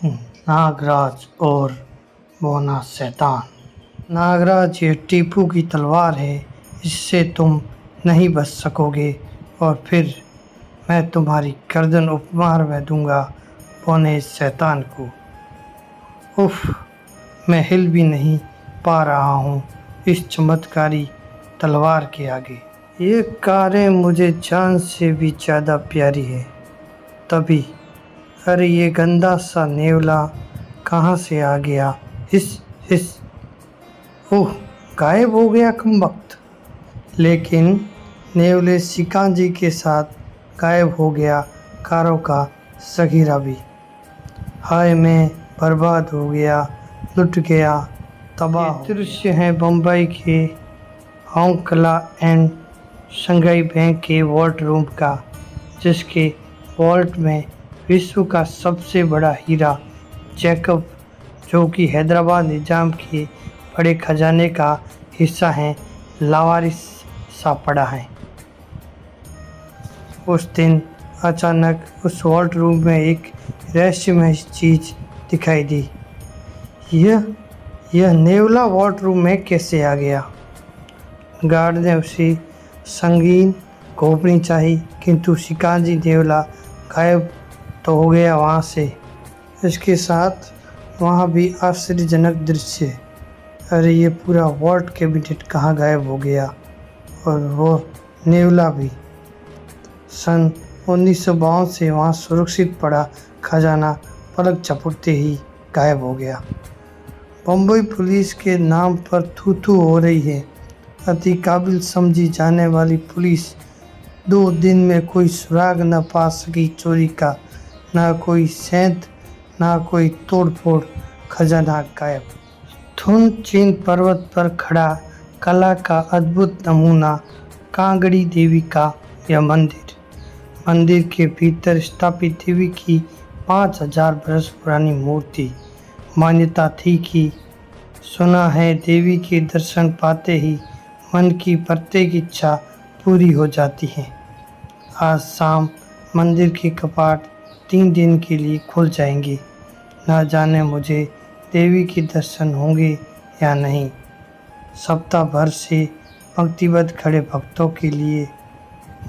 नागराज और बोना शैतान। नागराज, ये टीपू की तलवार है, इससे तुम नहीं बच सकोगे और फिर मैं तुम्हारी गर्दन उपमार में दूंगा बोने शैतान को। उफ, मैं हिल भी नहीं पा रहा हूँ इस चमत्कारी तलवार के आगे। ये कारें मुझे जान से भी ज़्यादा प्यारी है। तभी अरे ये गंदा सा नेवला कहाँ से आ गया? इस ओह, गायब हो गया कमबख्त। लेकिन नेवले शिकांजी के साथ गायब हो गया कारों का सगीरा भी। हाय, मैं बर्बाद हो गया, लुट गया, तबाह। ये दृश्य है बम्बई के होंकला एंड शंघाई बैंक के वॉल्ट रूम का, जिसके वॉल्ट में विश्व का सबसे बड़ा हीरा जैकब, जो कि हैदराबाद निजाम के बड़े खजाने का हिस्सा है, लावारिस सा पड़ा है। उस दिन अचानक उस वॉल्ट रूम में एक रहस्यमय चीज दिखाई दी। यह नेवला वॉल्ट रूम में कैसे आ गया? गार्ड ने उसे संगीन खोपनी चाहिए, किंतु शिकांजी नेवला गायब तो हो गया वहाँ से। इसके साथ वहाँ भी आश्चर्यजनक दृश्य। अरे ये पूरा वॉल्ट कैबिनेट कहाँ गायब हो गया, और वो नेवला भी। सन 1952 से वहाँ सुरक्षित पड़ा खजाना पलक झपकते ही गायब हो गया। बम्बई पुलिस के नाम पर थू-थू हो रही है। अति काबिल समझी जाने वाली पुलिस 2 दिन में कोई सुराग न पा सकी चोरी का। ना कोई सेंध, ना कोई तोड़फोड़, खजाना गायब। थुन चीन पर्वत पर खड़ा कला का अद्भुत नमूना कांगड़ी देवी का यह मंदिर के भीतर स्थापित देवी की 5000 बरस पुरानी मूर्ति। मान्यता थी कि सुना है देवी के दर्शन पाते ही मन की प्रत्येक इच्छा पूरी हो जाती है। आज शाम मंदिर के कपाट 3 दिन के लिए खुल जाएंगे। ना जाने मुझे देवी के दर्शन होंगे या नहीं। सप्ताह भर से पंक्तिबद्ध खड़े भक्तों के लिए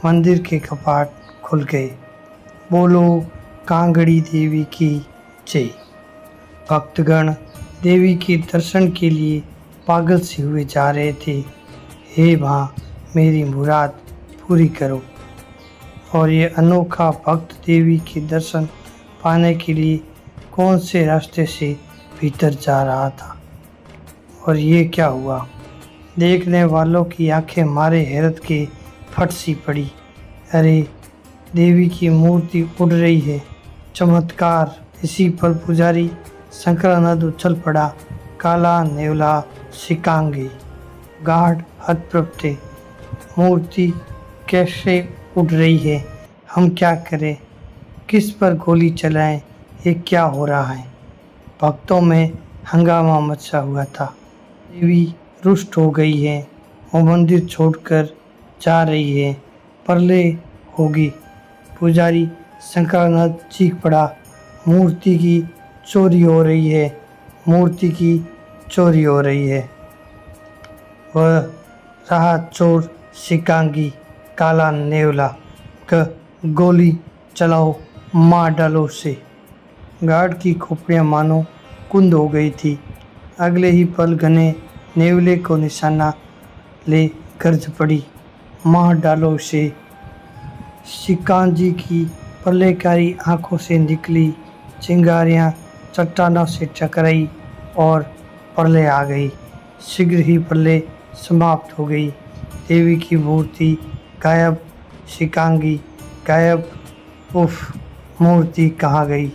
मंदिर के कपाट खुल गए। बोलो कांगड़ी देवी की जय। भक्तगण देवी के दर्शन के लिए पागल से हुए जा रहे थे। हे माँ, मेरी मुराद पूरी करो। और ये अनोखा भक्त देवी के दर्शन पाने के लिए कौन से रास्ते से भीतर जा रहा था, और ये क्या हुआ? देखने वालों की आंखें मारे हैरत के फट सी पड़ी। अरे देवी की मूर्ति उड़ रही है, चमत्कार! इसी पर पुजारी शंकरानंद उछल पड़ा। काला नेवला शिकांगी। गार्ड हतप्रभ थे। मूर्ति कैसे उड़ रही है? हम क्या करें? किस पर गोली चलाएं? ये क्या हो रहा है? भक्तों में हंगामा मचा हुआ था। देवी रुष्ट हो गई है, वो मंदिर छोड़कर जा रही है, प्रलय होगी। पुजारी शंकरानंद चीख पड़ा, मूर्ति की चोरी हो रही है, मूर्ति की चोरी हो रही है। वह रहा चोर शिकांगी, काला नेवला। गोली चलाओ, मार डालो उसे। गार्ड की खोपड़ियाँ मानो कुंद हो गई थी। अगले ही पल घने नेवले को निशाना ले गर्ज पड़ी, मार डालो उसे। शिकांजी की प्रलयकारी आंखों से निकली चिंगारियाँ चट्टानों से टकराई और प्रलय आ गई। शीघ्र ही प्रलय समाप्त हो गई। देवी की मूर्ति गायब, शिकांगी गायब। उफ, मूर्ति कहाँ गई?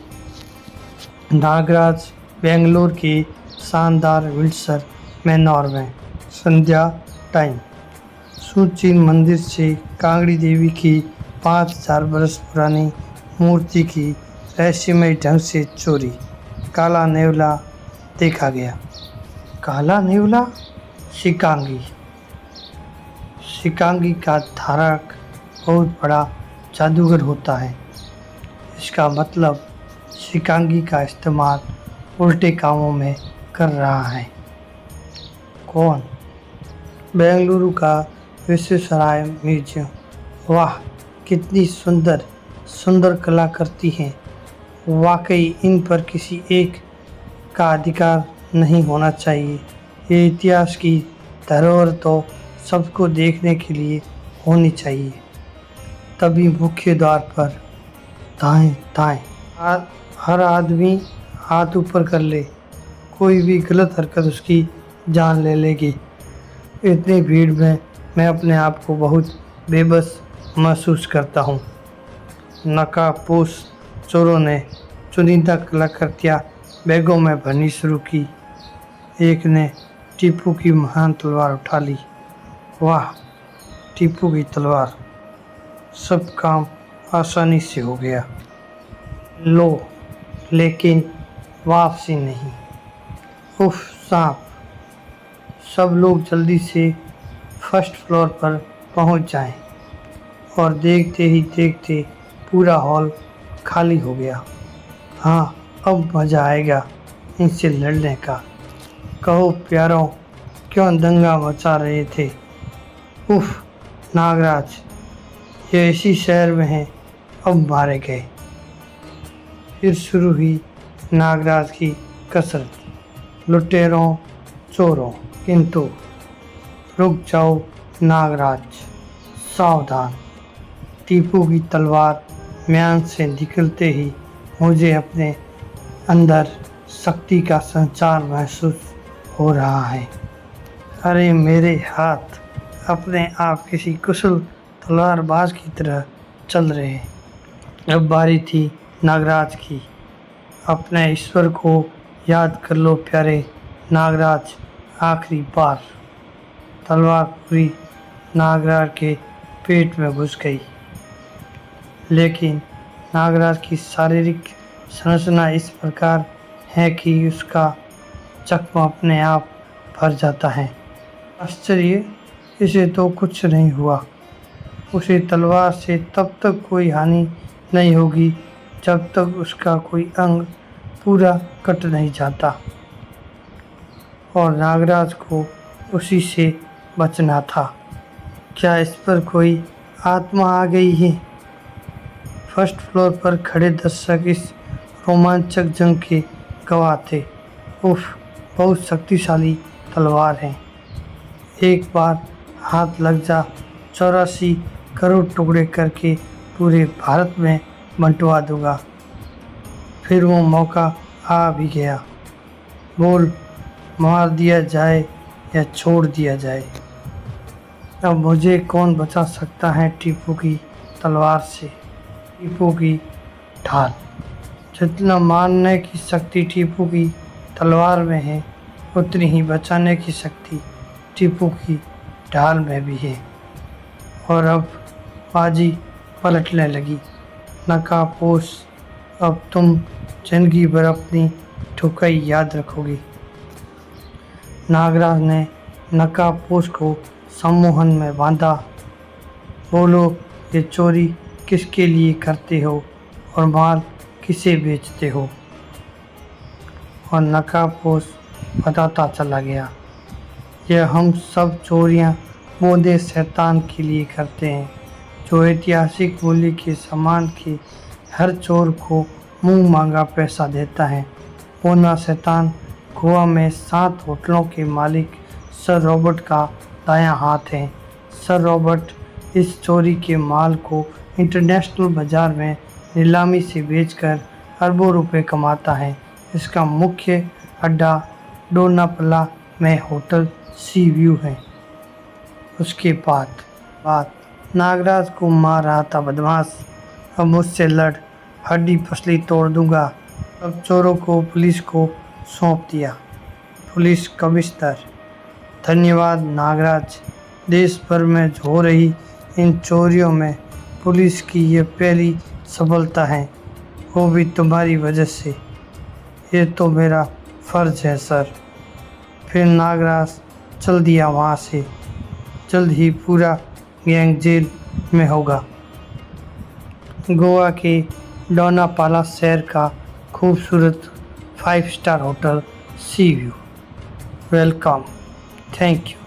नागराज बेंगलोर के शानदार विंडसर मैनोर में। संध्या टाइम। सुचीन मंदिर से कांगड़ी देवी की 5000 बरस पुरानी मूर्ति की रहस्यमय ढंग से चोरी। काला नेवला देखा गया। काला नेवला शिकांगी। शिकांगी का धारक बहुत बड़ा जादूगर होता है। इसका मतलब शिकांगी का इस्तेमाल उल्टे कामों में कर रहा है। कौन? बेंगलुरु का विश्वेश्वराय म्यूजियम। वाह, कितनी सुंदर सुंदर कलाकृति हैं। वाकई इन पर किसी एक का अधिकार नहीं होना चाहिए। ये इतिहास की धरोहर तो सबको देखने के लिए होनी चाहिए। तभी मुख्य द्वार पर दाएं दाएं हर आदमी हाथ ऊपर कर ले, कोई भी गलत हरकत उसकी जान ले लेगी। इतनी भीड़ में मैं अपने आप को बहुत बेबस महसूस करता हूँ। नकाबपोश चोरों ने चुनिंदा कलाकृतियाँ बैगों में भरनी शुरू की। एक ने टीपू की महान तलवार उठा ली। वाह, टीपू की तलवार! सब काम आसानी से हो गया। लो, लेकिन वापसी नहीं। उफ, सांप! सब लोग जल्दी से फर्स्ट फ्लोर पर पहुंच जाएं। और देखते ही देखते पूरा हॉल खाली हो गया। हाँ, अब मज़ा आएगा इनसे लड़ने का। कहो प्यारों, क्यों दंगा मचा रहे थे? उफ, नागराज, ये इसी शहर में हैं, अब मारे गए। फिर शुरू हुई नागराज की कसरत, लुटेरों चोरों। किंतु रुक जाओ नागराज, सावधान। टीपू की तलवार म्यान से निकलते ही मुझे अपने अंदर शक्ति का संचार महसूस हो रहा है। अरे मेरे हाथ अपने आप किसी कुशल तलवारबाज की तरह चल रहे हैं। अब बारी थी नागराज की। अपने ईश्वर को याद कर लो प्यारे नागराज, आखिरी बार। तलवार पूरी नागराज के पेट में घुस गई। लेकिन नागराज की शारीरिक संरचना इस प्रकार है कि उसका चकमा अपने आप भर जाता है। आश्चर्य, इसे तो कुछ नहीं हुआ। उसे तलवार से तब तक कोई हानि नहीं होगी जब तक उसका कोई अंग पूरा कट नहीं जाता। और नागराज को उसी से बचना था। क्या इस पर कोई आत्मा आ गई है? फर्स्ट फ्लोर पर खड़े दर्शक इस रोमांचक जंग के गवाह थे। उफ, बहुत शक्तिशाली तलवार है। एक बार हाथ लग जा, 84 करोड़ टुकड़े करके पूरे भारत में बंटवा दूंगा। फिर वो मौका आ भी गया। बोल, मार दिया जाए या छोड़ दिया जाए? अब मुझे कौन बचा सकता है टीपू की तलवार से? टीपू की ढाल। जितना मारने की शक्ति टीपू की तलवार में है, उतनी ही बचाने की शक्ति टीपू की ढाल में भी है। और अब बाजी पलटने लगी। नकाबपोश, अब तुम जिंदगी भर अपनी ठुकाई याद रखोगी। नागराज ने नकाबपोश को सम्मोहन में बांधा। बोलो, ये चोरी किसके लिए करते हो और माल किसे बेचते हो? और नकाबपोश बताता चला गया, यह हम सब चोरियां बूंदे शैतान के लिए करते हैं, जो ऐतिहासिक मूल्य के सामान के हर चोर को मुंह मांगा पैसा देता है। पूना शैतान गोवा में 7 होटलों के मालिक सर रॉबर्ट का दायां हाथ है। सर रॉबर्ट इस चोरी के माल को इंटरनेशनल बाज़ार में नीलामी से बेचकर अरबों रुपए कमाता है। इसका मुख्य अड्डा डोनापला में होटल सी व्यू है। उसके बाद नागराज को मार रहा था बदमाश, अब मुझसे लड़, हड्डी पसली तोड़ दूंगा। अब चोरों को पुलिस को सौंप दिया। पुलिस कमिश्नर, धन्यवाद नागराज। देश भर में हो रही इन चोरियों में पुलिस की ये पहली सफलता है, वो भी तुम्हारी वजह से। ये तो मेरा फर्ज है सर। फिर नागराज चल दिया वहाँ से। जल्द ही पूरा गैंग जेल में होगा। गोवा के डोनापाला शहर का खूबसूरत 5 star hotel sea view. Welcome, thank you.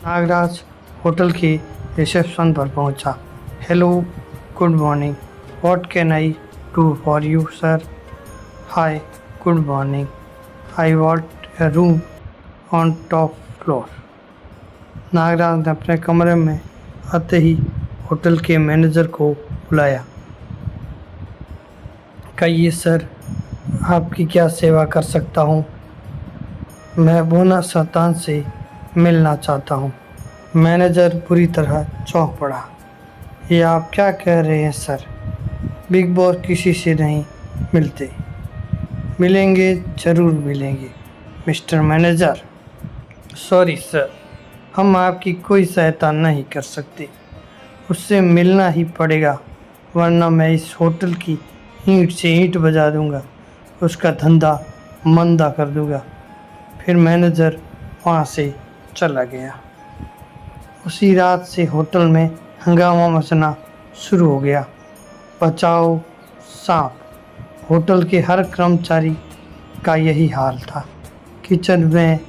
Nagaraj hotel के रिसेप्शन पर पहुंचा। Hello, good morning, what can I do for you sir? Hi, good morning, I want a room on top floor. Nagaraj ने अपने कमरे में आते ही होटल के मैनेजर को बुलाया। कहिए सर, आपकी क्या सेवा कर सकता हूँ? मैं बोना शैतान से मिलना चाहता हूँ। मैनेजर पूरी तरह चौंक पड़ा। ये आप क्या कह रहे हैं सर? बिग बॉस किसी से नहीं मिलते। मिलेंगे, ज़रूर मिलेंगे मिस्टर मैनेजर। सॉरी सर, हम आपकी कोई सहायता नहीं कर सकते। उससे मिलना ही पड़ेगा, वरना मैं इस होटल की ईंट से ईंट बजा दूंगा, उसका धंधा मंदा कर दूंगा। फिर मैनेजर वहाँ से चला गया। उसी रात से होटल में हंगामा मचना शुरू हो गया। बचाओ सांप। होटल के हर कर्मचारी का यही हाल था। किचन में,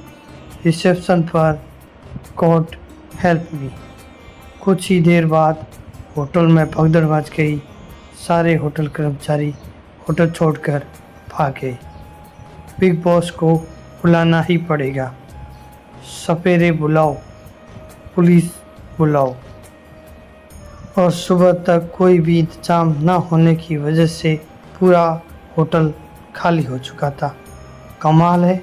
रिसेप्शन पर, कोर्ट हेल्प मी। कुछ ही देर बाद होटल में भगदड़ मच गई। सारे होटल कर्मचारी होटल छोड़कर भाग गए। बिग बॉस को बुलाना ही पड़ेगा। सपेरे बुलाओ, पुलिस बुलाओ। और सुबह तक कोई भी इंतजाम न होने की वजह से पूरा होटल खाली हो चुका था। कमाल है,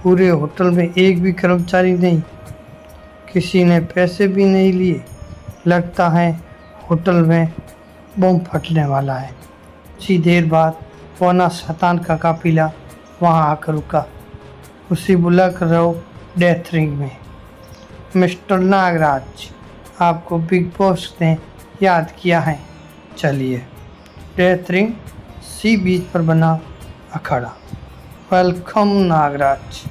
पूरे होटल में एक भी कर्मचारी नहीं, किसी ने पैसे भी नहीं लिए। लगता है होटल में बम फटने वाला है। कुछ देर बाद बोना शैतान का काफिला वहां आकर रुका। उसे बुला कर रहो डेथ रिंग में। मिस्टर नागराज, आपको बिग बॉस ने याद किया है। चलिए। डेथ रिंग सी बीच पर बना अखाड़ा। वेलकम नागराज,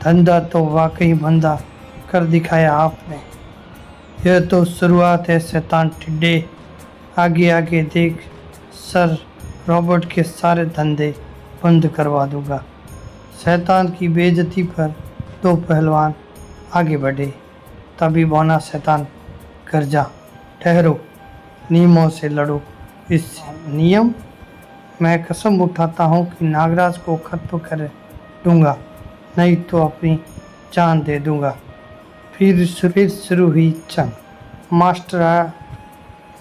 धंधा तो वाकई बंदा कर दिखाया आपने। यह तो शुरुआत है शैतान टिड्डे। आगे आगे देख, सर रॉबर्ट के सारे धंधे बंद करवा दूंगा। शैतान की बेइज्जती पर दो पहलवान आगे बढ़े। तभी बोना शैतान गरजा, ठहरो, नियमों से लड़ो। इस नियम? मैं कसम उठाता हूँ कि नागराज को खत्म कर दूंगा, नहीं तो अपनी जान दे दूंगा। फिर शुरू हुई जंग।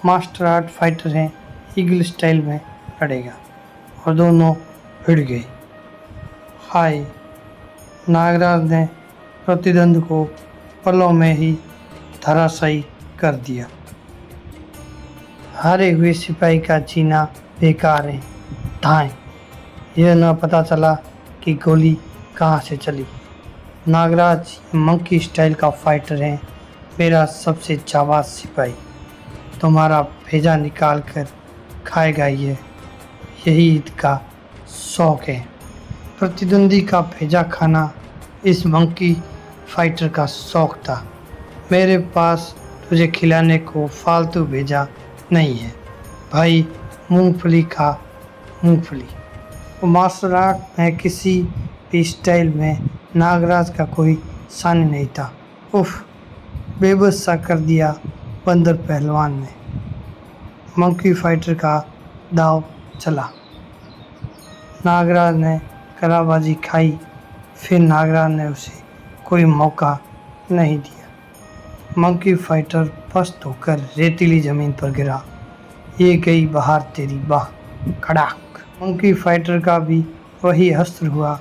मास्टर आर्ट फाइटर हैं, ईगल स्टाइल में लड़ेगा, और दोनों भिड़ गए। हाय, नागराज ने प्रतिद्वंद को पलों में ही धराशायी कर दिया। हारे हुए सिपाही का जीना बेकार है। धाएं। यह न पता चला कि गोली कहाँ से चली। नागराज मंकी स्टाइल का फाइटर है, मेरा सबसे जाबाज सिपाही। तुम्हारा भेजा निकाल कर खाएगा ये, यही ईद का शौक है। प्रतिद्वंदी का भेजा खाना इस मंकी फाइटर का शौक था। मेरे पास तुझे खिलाने को फालतू भेजा नहीं है भाई। मूंगफली खा, मूंगफली। मार्शल आर्ट में किसी भी स्टाइल में नागराज का कोई सानी नहीं था। उफ, बेबस सा कर दिया बंदर पहलवान ने। मंकी फाइटर का दाव चला। नागराज ने कलाबाजी खाई। फिर नागराज ने उसे कोई मौका नहीं दिया। मंकी फाइटर पस्त होकर रेतीली जमीन पर गिरा। ये गई बाहर तेरी बाह, खड़ाक। मंकी फाइटर का भी वही अस्त्र हुआ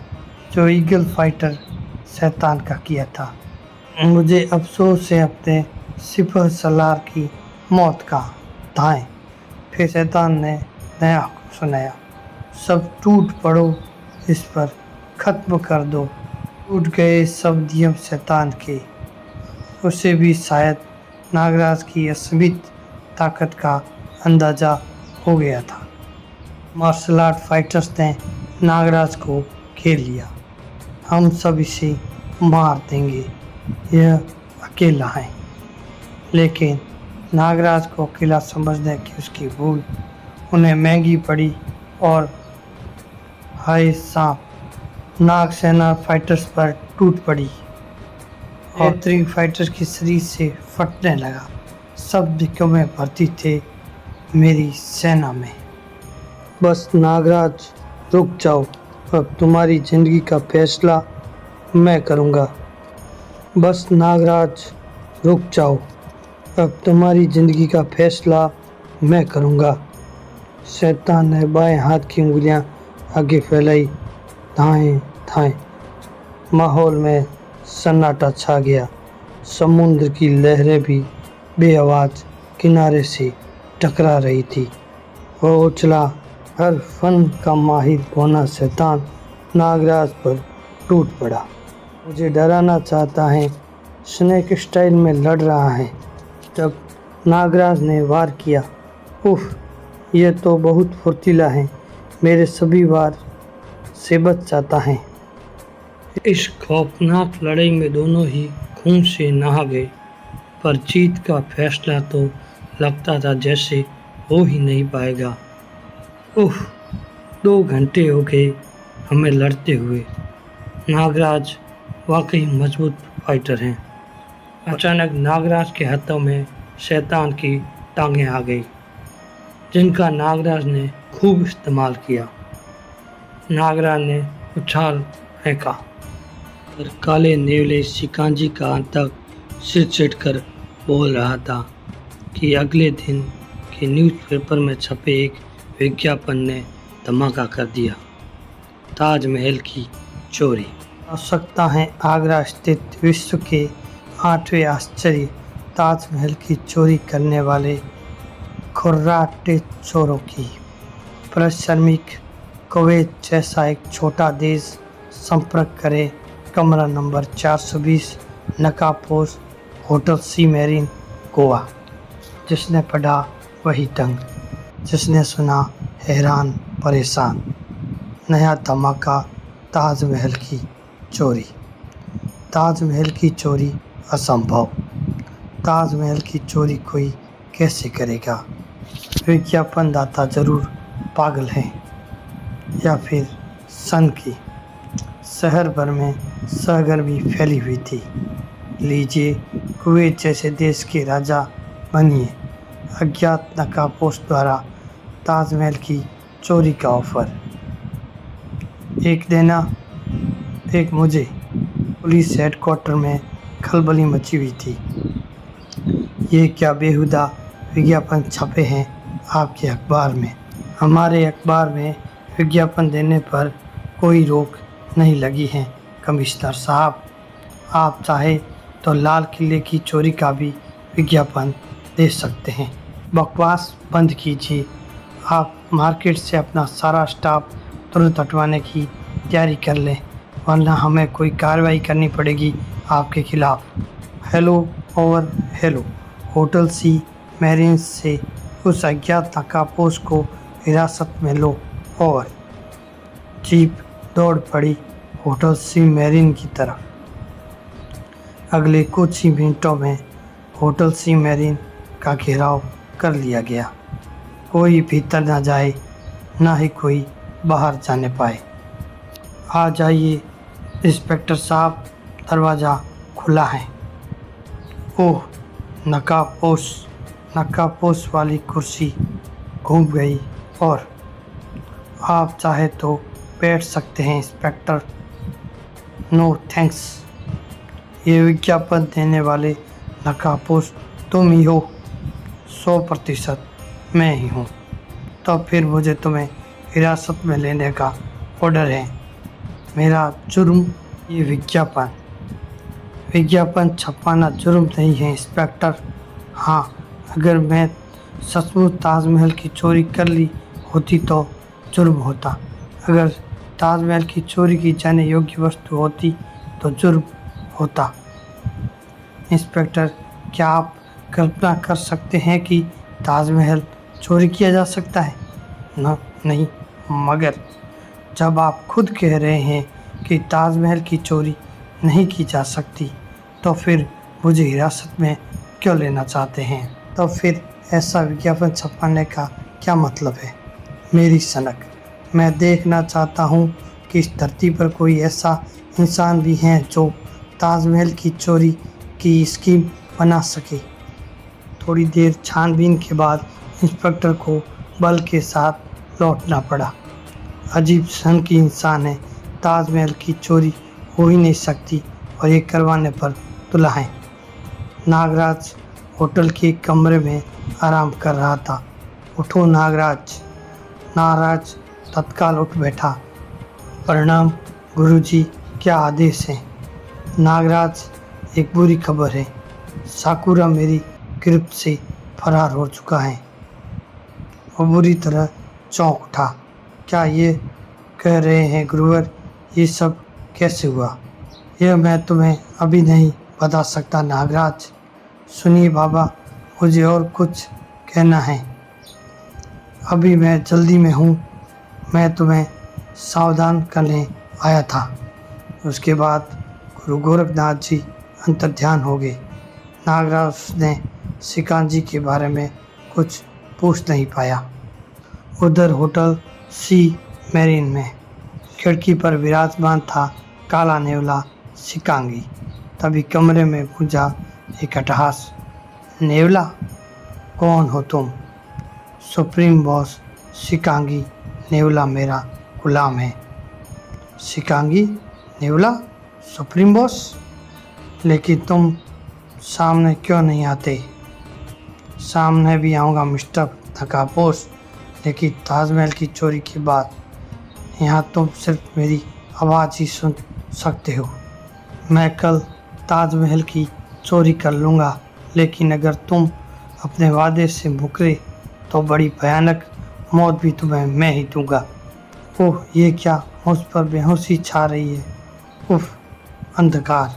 जो ईगल फाइटर शैतान का किया था। मुझे अफसोस है अपने सिपह सलार की मौत का। धाएं। फिर शैतान ने नया हुक्म सुनाया, सब टूट पड़ो, इस पर खत्म कर दो। टूट गए सब नियम शैतान के। उसे भी शायद नागराज की असीमित ताकत का अंदाजा हो गया था। मार्शल आर्ट फाइटर्स ने नागराज को घेर लिया। हम सब इसे मार देंगे, यह अकेला है। लेकिन नागराज को अकेला समझने की उसकी भूल उन्हें महंगी पड़ी और हाय सांप नाग सेना फाइटर्स पर टूट पड़ी और 3 फाइटर की शरीर से फटने लगा। सब दिक्कतों में भर्ती थे मेरी सेना में। बस नागराज रुक जाओ, अब तुम्हारी जिंदगी का फैसला मैं करूँगा। बस नागराज रुक जाओ, अब तुम्हारी ज़िंदगी का फैसला मैं करूँगा। शैतान ने बाएं हाथ की उंगलियां आगे फैलाई। दाएं दाएं माहौल में सन्नाटा छा गया। समुद्र की लहरें भी बेआवाज़ किनारे से टकरा रही थी। वो उछला। हर फन का माहिर होना शैतान नागराज पर टूट पड़ा। मुझे डराना चाहता है, स्नेक स्टाइल में लड़ रहा है। जब नागराज ने वार किया, उफ, यह तो बहुत फुर्तीला है, मेरे सभी वार से बच जाता है। इस खौफनाक लड़ाई में दोनों ही खून से नहा गए, पर जीत का फैसला तो लगता था जैसे हो ही नहीं पाएगा। उफ, 2 घंटे हो गए हमें लड़ते हुए। नागराज वाकई मजबूत फाइटर हैं। अचानक नागराज के हाथों में शैतान की टांगें आ गई, जिनका नागराज ने खूब इस्तेमाल किया। नागराज ने उछाल फेंका और काले नेवले शिकांजी का आतंक सिर चढ़कर बोल रहा था कि अगले दिन के न्यूज़पेपर में छपे एक विज्ञापन ने धमाका कर दिया। ताजमहल की चोरी। आवश्यकता है आगरा स्थित विश्व के 8वें आश्चर्य ताजमहल की चोरी करने वाले खुर्राटे चोरों की। परिश्रमिक कुवैत जैसा एक छोटा देश संपर्क करें कमरा नंबर 420 नकापोस होटल सी मैरिन गोवा। जिसने पढ़ा वही दंग, जिसने सुना हैरान परेशान। नया धमाका ताजमहल की चोरी। ताजमहल की चोरी असंभव। ताजमहल की चोरी कोई कैसे करेगा? विज्ञापन दाता जरूर पागल हैं या फिर सन की। शहर भर में सरगर्मी फैली हुई थी। लीजिए, कुवैत जैसे देश के राजा बनिए। अज्ञात नकाबपोश द्वारा ताजमहल की चोरी का ऑफर। एक देना एक मुझे। पुलिस हेडक्वार्टर में खलबली मची हुई थी। ये क्या बेहुदा विज्ञापन छपे हैं आपके अखबार में? हमारे अखबार में विज्ञापन देने पर कोई रोक नहीं लगी है कमिश्नर साहब। आप चाहे तो लाल किले की चोरी का भी विज्ञापन दे सकते हैं। बकवास बंद कीजिए। आप मार्केट से अपना सारा स्टाफ तुरंत हटवाने की तैयारी कर लें, वरना हमें कोई कार्रवाई करनी पड़ेगी आपके खिलाफ। Hello over hello. होटल सी मैरिन से उस अज्ञात नकाबपोश को हिरासत में लो। ओवर। जीप दौड़ पड़ी होटल सी मैरिन की तरफ। अगले कुछ ही मिनटों में होटल सी मैरिन का घेराव कर लिया गया। कोई भीतर ना जाए, ना ही कोई बाहर जाने पाए। आ जाइए इंस्पेक्टर साहब, दरवाज़ा खुला है। ओह, नकाबपोश वाली कुर्सी घूम गई और आप चाहे तो बैठ सकते हैं इंस्पेक्टर। No thanks. ये विज्ञापन देने वाले नकाबपोश तुम ही हो? 100% मैं ही हूँ। तो फिर मुझे तुम्हें हिरासत में लेने का ऑर्डर है। मेरा जुर्म ये विज्ञापन छपवाना जुर्म नहीं है इंस्पेक्टर। हाँ, अगर मैं सचमुच ताजमहल की चोरी कर ली होती तो जुर्म होता। अगर ताजमहल की चोरी की जाने योग्य वस्तु होती तो जुर्म होता। इंस्पेक्टर, क्या आप कल्पना कर सकते हैं कि ताजमहल चोरी किया जा सकता है? नहीं, मगर जब आप खुद कह रहे हैं कि ताजमहल की चोरी नहीं की जा सकती, तो फिर मुझे हिरासत में क्यों लेना चाहते हैं? तो फिर ऐसा विज्ञापन छपवाने का क्या मतलब है? मेरी सनक, मैं देखना चाहता हूँ कि इस धरती पर कोई ऐसा इंसान भी है जो ताजमहल की चोरी की स्कीम बना सके। थोड़ी देर छानबीन के बाद इंस्पेक्टर को बल के साथ लौटना पड़ा। अजीब सन की इंसान है, ताजमहल की चोरी हो ही नहीं सकती और ये करवाने पर तुला है। नागराज होटल के एक कमरे में आराम कर रहा था। उठो नागराज। नागराज तत्काल उठ बैठा। प्रणाम गुरुजी, क्या आदेश है? नागराज, एक बुरी खबर है। साकुरा मेरी गिरफ्त से फरार हो चुका है। वो बुरी तरह चौंक उठा। क्या ये कह रहे हैं गुरुवर? ये सब कैसे हुआ? यह मैं तुम्हें अभी नहीं बता सकता नागराज। सुनिए बाबा, मुझे और कुछ कहना है। अभी मैं जल्दी में हूँ। मैं तुम्हें सावधान करने आया था। उसके बाद गुरु गोरखनाथ जी अंतर्ध्यान हो गए। नागराज ने शिकांजी के बारे में कुछ पूछ नहीं पाया। उधर होटल सी मैरिन में खिड़की पर विराजमान था काला नेवला शिकांगी। तभी कमरे में गूंजा एक अट्टहास। नेवला, कौन हो तुम? Supreme boss शिकांगी। नेवला मेरा गुलाम है। शिकांगी, नेवला, सुप्रीम बॉस? लेकिन तुम सामने क्यों नहीं आते? सामने भी आऊँगा मिस्टर नकाबपोश, लेकिन ताजमहल की चोरी के बाद यहाँ तुम सिर्फ मेरी आवाज़ ही सुन सकते हो। मैं कल ताजमहल की चोरी कर लूँगा, लेकिन अगर तुम अपने वादे से मुकरे तो बड़ी भयानक मौत भी तुम्हें मैं ही दूँगा। ओह, ये क्या मुझ पर बेहोशी छा रही है। उफ, अंधकार।